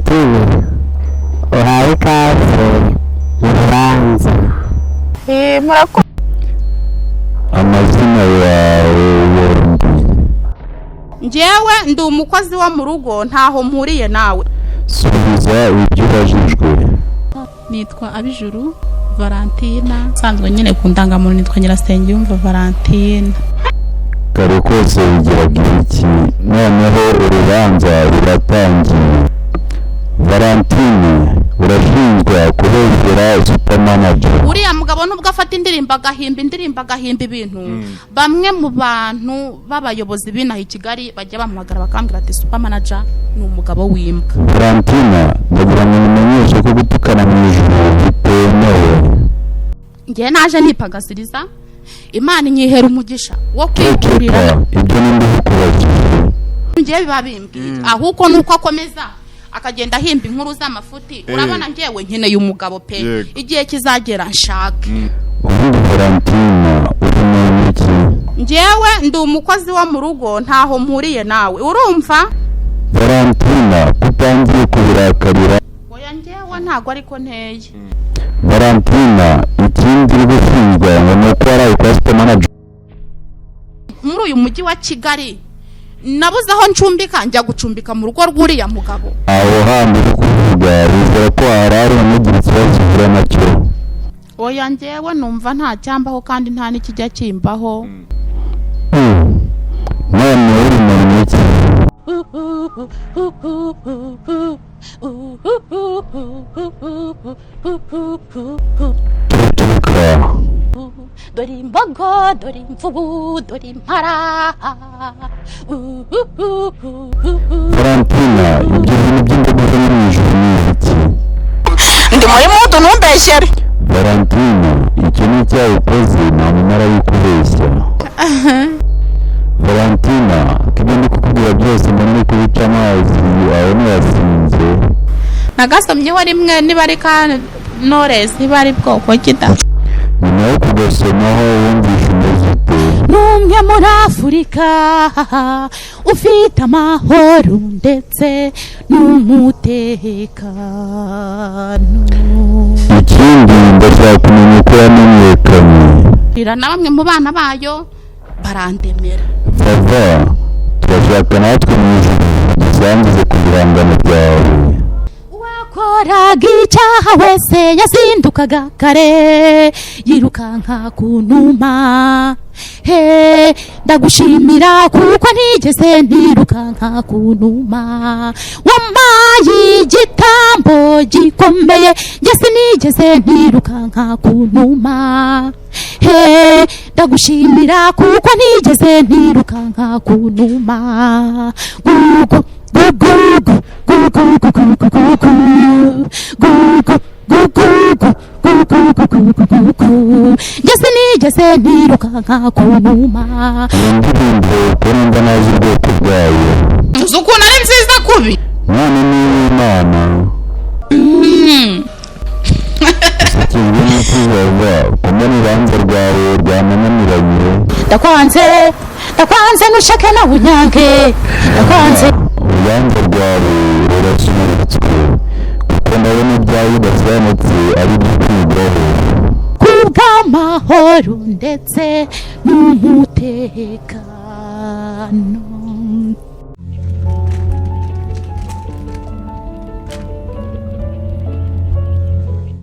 Valentine uhawe ikaze mu rubanza. Murakoze. Amazina yawe yombi? Njyewe ndi umukozi wo mu rugo, ntaho mpuriye nawe. Subiza ibyo ubajijwe. Nitwa Abijuru Valentina, nsanzwe nyine ku ndangamuntu nitwa Nyirasengiyumva Valentina. Kare kose wigiraga iki, noneho urubanza ruratangiye. Valentine, urashinjwa kubeshyera supermanager. Uriya mugabo nubwo afata indirimbo agahimba ibintu, bamwe mu bantu b'abayobozi b'inaha i Kigali bajya bamuhamagara bakambwira ati supermanager ni umugabo w'imbwa. Valentine, ndagira ngo mumenyeshe ko gutukana mu ijuru bitemewe. Ngiye naje nipagasiriza, Imana inyihera umugisha wo kwigurira. Ibyo nindi kubakije. Ngiye biba bimbwira ahubwo nuko akomeza akagenda ahimba inkuru z'amafuti. Urabona ngewe nkeneye umugabo pe, igihe kizagera nshake. Valentine, uri iki? Ngewe ndi umukozi wo mu rugo, ntaho mpuriye nawe, urumva? Valentine, kutangiye kubirakarira. Oya ngewe ntago ariko nteye. Valentine, ikindi uri gushinjwa ngo nuko waraye kwa supermanager. Muri uyu mujyi wa Kigali nabuze aho ncumbika, njya gucumbika mu rugo rw'uriya mugabo. Aho handi uri kuvuga bizera ko harari umugira ikibazo uhura nacyo. Oya ngewe numva nta cyambaho kandi nta n'ikijya kimbaho. None uri mu iki? Dore imbogo, dore imvubu, dore impara. Valentine, ibyo bintu by'imbogo zo mu ijuru ni iki? Ndi muri mutu ntumbeshyere. Valentine, icyo ni icyaha ukoze nta mumara y'ukubeshya. Valentine, ibyo ndi kukubwira byose mbona uri kubica amazi aho ntiyasinze. Nagasomyeho rimwe niba ari ka Knowless, niba ari bwoko kita. Nyuma yo kugasomaho wumvishe umeze ute? Numwe muri Afurika ufite amahoro ndetse n'umutekano. Ikindi ndashaka kumenya uko yamenyekanye. Bira na bamwe mu bana bayo barandemera. Vava, turashaka natwe mu ijuru dusangize ku bihangano byawe. Wakoraga icyaha wese yazindukaga kare yirukanka ku numa. Ndagushimira kuko ntigeze ntirukanka ku numa. Wambaye igitambo gikomeye, njye sinigeze ntirukanka ku numa. Ndagushimira kuko ntigeze ntirukanka ku numa. Njye sinigeze ntirukanka ku numa. Indirimbo kurumva nazi ubwoko bwayo. Uzi ukuntu ari nziza kubi. None ni Imana. Sikizwe n'ukubaza kumena urubanza rwawe rwananiranye. Ndakwanze nushake na bunyange. Ndakwanze. Urubanza rwawe rurasubitswe kuko ndabona ibyawe bidasobanutse ari byo kwigaho. Kubw'amahoro ndetse n'umutekano.